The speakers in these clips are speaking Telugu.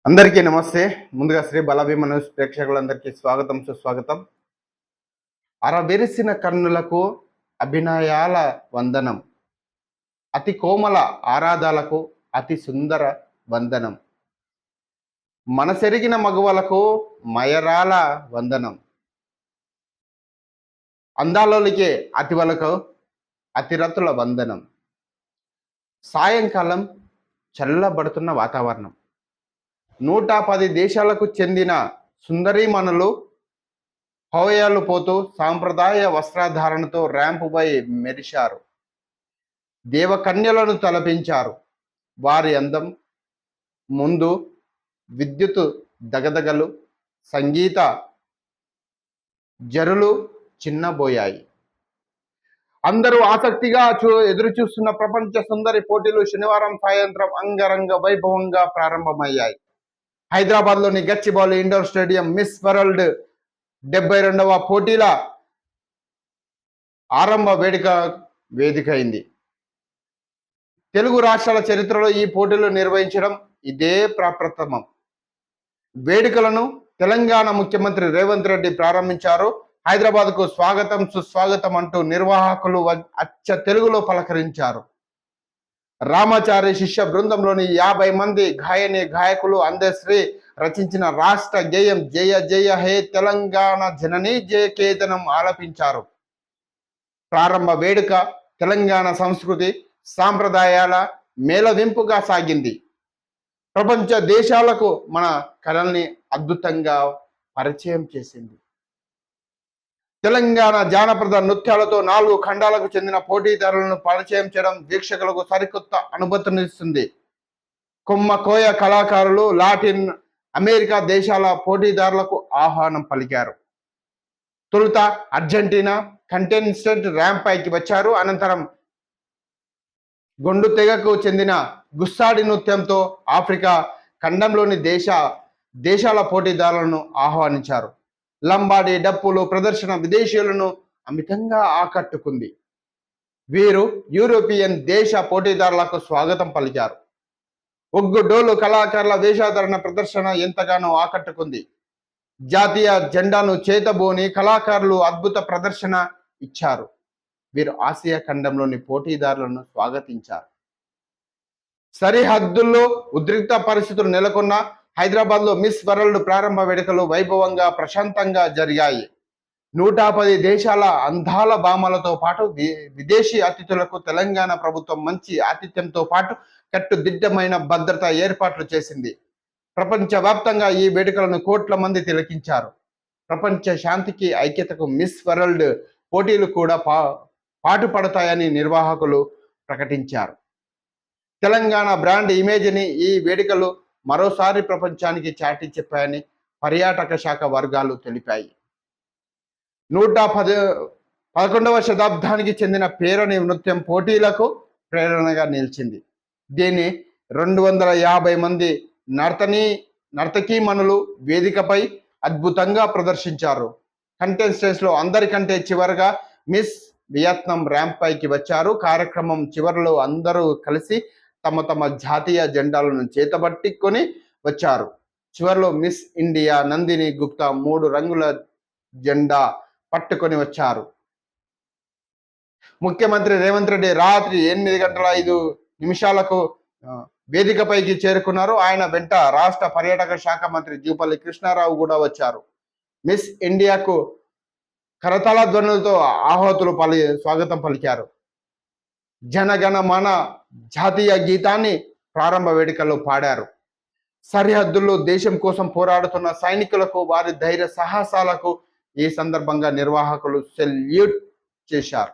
అందరికీ నమస్తే. ముందుగా శ్రీ బలభీమ న్యూస్ ప్రేక్షకులందరికీ స్వాగతం, సుస్వాగతం. అరవెరిసిన కన్నులకు అభినయాల వందనం. అతి కోమల ఆరాధాలకు అతి సుందర వందనం. మనసెరిగిన మగువలకు మయరాల వందనం. అందాలోలికే అతివలకు అతిరతుల వందనం. సాయంకాలం చల్లబడుతున్న వాతావరణం. 110 దేశాలకు చెందిన సుందరీమణులు హోయాలు పోతూ సాంప్రదాయ వస్త్రధారణతో ర్యాంపుపై మెరిశారు. దేవకన్యలను తలపించారు. వారి అందం ముందు విద్యుత్ దగదగలు, సంగీత జరులు చిన్నబోయాయి. అందరూ ఆసక్తిగా ఎదురు చూస్తున్న ప్రపంచ సుందరి పోటీలు శనివారం సాయంత్రం అంగరంగ వైభవంగా ప్రారంభమయ్యాయి. హైదరాబాద్లోని Gachibowli indoor stadium miss world 72వ పోటీల ఆరంభ వేదిక అయింది. తెలుగు రాష్ట్రాల చరిత్రలో ఈ పోటీలు నిర్వహించడం ఇదే ప్రప్రథమం. వేడుకలను తెలంగాణ ముఖ్యమంత్రి రేవంత్ రెడ్డి ప్రారంభించారు. హైదరాబాద్కు స్వాగతం సుస్వాగతం అంటూ నిర్వాహకులు అచ్చ తెలుగులో పలకరించారు. రామాచారి శిష్య బృందంలోని 50 మంది గాయకులు అందశ్రీ రచించిన రాష్ట్ర గేయం జయ జయ హే తెలంగాణ జనని జయ కేతనం ఆలపించారు. ప్రారంభ వేడుక తెలంగాణ సంస్కృతి సాంప్రదాయాల మేళవింపుగా సాగింది. ప్రపంచ దేశాలకు మన కళల్ని అద్భుతంగా పరిచయం చేసింది. తెలంగాణ జానపద నృత్యాలతో 4 ఖండాలకు చెందిన పోటీదారులను పరిచయం చేయడం వీక్షకులకు సరికొత్త అనుభూతినిస్తుంది. కోయ కళాకారులు లాటిన్ అమెరికా దేశాల పోటీదారులకు ఆహ్వానం పలికారు. తొలుత అర్జెంటీనా కంటెస్టెంట్ ర్యాంప్ పైకి వచ్చారు. అనంతరం గొండు తెగకు చెందిన గుస్సాడి నృత్యంతో ఆఫ్రికా ఖండంలోని దేశాల పోటీదారులను ఆహ్వానించారు. లంబాడి డప్పులు ప్రదర్శన విదేశీయులను అమితంగా ఆకట్టుకుంది. వీరు యూరోపియన్ దేశ పోటీదారులకు స్వాగతం పలికారు. ఒగ్గు డోలు కళాకారుల వేషాధరణ ప్రదర్శన ఎంతగానో ఆకట్టుకుంది. జాతీయ జెండాను చేతబోని కళాకారులు అద్భుత ప్రదర్శన ఇచ్చారు. వీరు ఆసియా ఖండంలోని పోటీదారులను స్వాగతించారు. సరిహద్దుల్లో ఉద్రిక్త పరిస్థితులు నెలకొన్న హైదరాబాద్లో మిస్ వరల్డ్ ప్రారంభ వేడుకలు వైభవంగా ప్రశాంతంగా జరిగాయి. 110 దేశాల అందాల భామలతో పాటు విదేశీ అతిథులకు తెలంగాణ ప్రభుత్వం మంచి ఆతిథ్యంతో పాటు కట్టుదిట్టమైన భద్రతా ఏర్పాట్లు చేసింది. ప్రపంచవ్యాప్తంగా ఈ వేడుకలను కోట్ల మంది తిలకించారు. ప్రపంచ శాంతికి ఐక్యతకు మిస్ వరల్డ్ పోటీలు కూడా పాటుపడతాయని నిర్వాహకులు ప్రకటించారు. తెలంగాణ బ్రాండ్ ఇమేజ్ని ఈ వేడుకలు మరోసారి ప్రపంచానికి చాటి చెప్పాయని పర్యాటక శాఖ వర్గాలు తెలిపాయి. 111వ శతాబ్దానికి చెందిన పేరుని నృత్యం పోటీలకు ప్రేరణగా నిలిచింది. దీన్ని 250 మంది నర్తకీమణులు వేదికపై అద్భుతంగా ప్రదర్శించారు. కంటెస్టెంట్స్లో అందరికంటే చివరగా మిస్ వియత్నాం ర్యాంప్ పైకి వచ్చారు. కార్యక్రమం చివరిలో అందరూ కలిసి తమ తమ జాతీయ జెండాలను చేతబట్టుకొని వచ్చారు. చివరిలో మిస్ ఇండియా నందిని గుప్తా 3 రంగుల జెండా పట్టుకొని వచ్చారు. ముఖ్యమంత్రి రేవంత్ రెడ్డి రాత్రి 8:05 వేదికపైకి చేరుకున్నారు. ఆయన వెంట రాష్ట్ర పర్యాటక శాఖ మంత్రి జూపల్లి కృష్ణారావు కూడా వచ్చారు. మిస్ ఇండియాకు కరతాళ ధ్వనులతో ఆహ్వాతులు స్వాగతం పలికారు. జనగణమన జాతీయ గీతాన్ని ప్రారంభ వేడుకల్లో పాడారు. సరిహద్దుల్లో దేశం కోసం పోరాడుతున్న సైనికులకు వారి ధైర్య సాహసాలకు ఈ సందర్భంగా నిర్వాహకులు సెల్యూట్ చేశారు.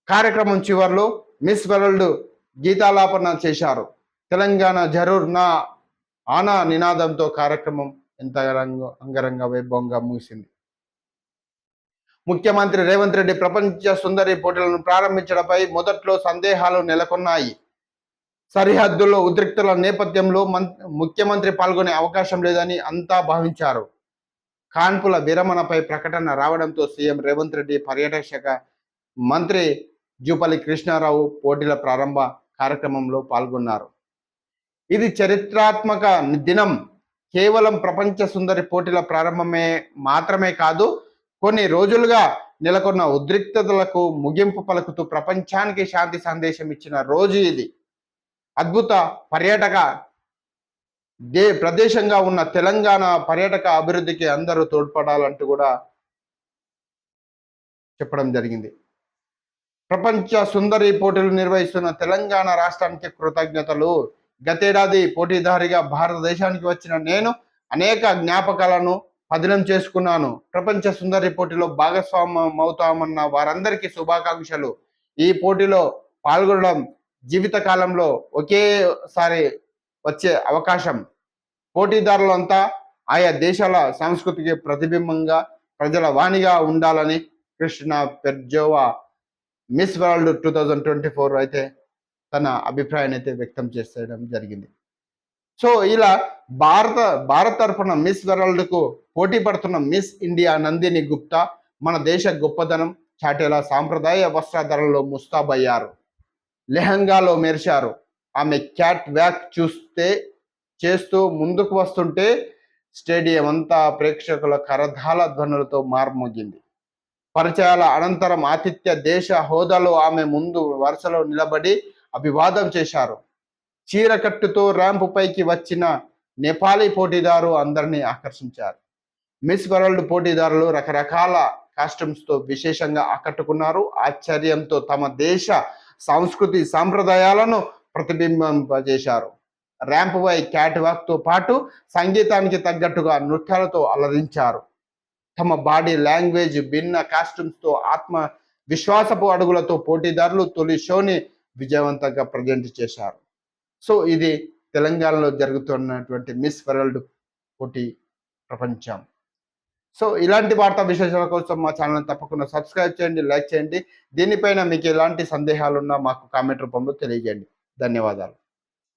కార్యక్రమం చివరిలో మిస్ వరల్డ్ గీతాలాపన చేశారు. తెలంగాణ జరూర్ నా ఆనా నినాదంతో కార్యక్రమం అంగరంగ వైభవంగా ముగిసింది. ముఖ్యమంత్రి రేవంత్ రెడ్డి ప్రపంచ సుందరి పోటీలను ప్రారంభించడంపై మొదట్లో సందేహాలు నెలకొన్నాయి. సరిహద్దుల్లో ఉద్రిక్తల నేపథ్యంలో ముఖ్యమంత్రి పాల్గొనే అవకాశం లేదని అంతా భావించారు. కాన్పుల విరమణపై ప్రకటన రావడంతో సీఎం రేవంత్ రెడ్డి పర్యాటక శాఖ మంత్రి జూపల్లి కృష్ణారావు పోటీల ప్రారంభ కార్యక్రమంలో పాల్గొన్నారు. ఇది చరిత్రాత్మక దినం. కేవలం ప్రపంచ సుందరి పోటీల ప్రారంభమే మాత్రమే కాదు, కొన్ని రోజులుగా నెలకొన్న ఉద్రిక్తతలకు ముగింపు పలుకుతూ ప్రపంచానికి శాంతి సందేశం ఇచ్చిన రోజు ఇది. అద్భుత పర్యాటక ప్రదేశంగా ఉన్న తెలంగాణ పర్యాటక అభివృద్ధికి అందరూ తోడ్పడాలంటూ కూడా చెప్పడం జరిగింది. ప్రపంచ సుందరి పోటీలు నిర్వహిస్తున్న తెలంగాణ రాష్ట్రానికి కృతజ్ఞతలు. గతేడాది పోటీదారిగా భారతదేశానికి వచ్చిన నేను అనేక జ్ఞాపకాలను పదిలం చేసుకున్నాను. ప్రపంచ సుందరి పోటీలో భాగస్వామ్యం అవుతామన్న వారందరికీ శుభాకాంక్షలు. ఈ పోటీలో పాల్గొనడం జీవితకాలంలో ఒకేసారి వచ్చే అవకాశం. పోటీదారులంతా ఆయా దేశాల సంస్కృతికి ప్రతిబింబంగా ప్రజల వాణిగా ఉండాలని కృష్ణ పెర్జోవా మిస్ వరల్డ్ 2024 అయితే తన అభిప్రాయాన్ని అయితే వ్యక్తం చేసేయడం జరిగింది. సో ఇలా భారత్ తరఫున మిస్ వరల్డ్ కు పోటీ పడుతున్న మిస్ ఇండియా నందిని గుప్తా మన దేశ గొప్పదనం చాటేలా సాంప్రదాయ వస్త్రధారణలో ముస్తాబయ్యారు. లెహంగాలో మెరిశారు. ఆమె క్యాట్ వ్యాక్ చేస్తూ ముందుకు వస్తుంటే స్టేడియం అంతా ప్రేక్షకుల కరతాళ ధ్వనులతో మార్మోగింది. పరిచయాల అనంతరం ఆతిథ్య దేశ హోదాలో ఆమె ముందు వరుసలో నిలబడి అభివాదం చేశారు. చీరకట్టుతో ర్యాంపు పైకి వచ్చిన నేపాలీ పోటీదారు అందరినీ ఆకర్షించారు. మిస్ వరల్డ్ పోటీదారులు రకరకాల కాస్ట్యూమ్స్తో విశేషంగా ఆకట్టుకున్నారు. ఆశ్చర్యంతో తమ దేశ సంస్కృతి సాంప్రదాయాలను ప్రతిబింబింపజేశారు. ర్యాంప్ పై క్యాట్ వాక్తో పాటు సంగీతానికి తగ్గట్టుగా నృత్యాలతో అలరించారు. తమ బాడీ లాంగ్వేజ్, భిన్న కాస్ట్యూమ్స్తో ఆత్మ విశ్వాసపు అడుగులతో పోటీదారులు తొలి షోని విజయవంతంగా ప్రజెంట్ చేశారు. సో ఇది తెలంగాణలో జరుగుతున్నటువంటి మిస్ వరల్డ్ పోటీ ప్రపంచం. సో ఇలాంటి వార్తా విశేషాల కోసం మా ఛానల్ తప్పకుండా సబ్స్క్రైబ్ చేయండి, లైక్ చేయండి. దీనిపైన మీకు ఎలాంటి సందేహాలున్నా మాకు కామెంట్ రూపంలో తెలియజేయండి. ధన్యవాదాలు.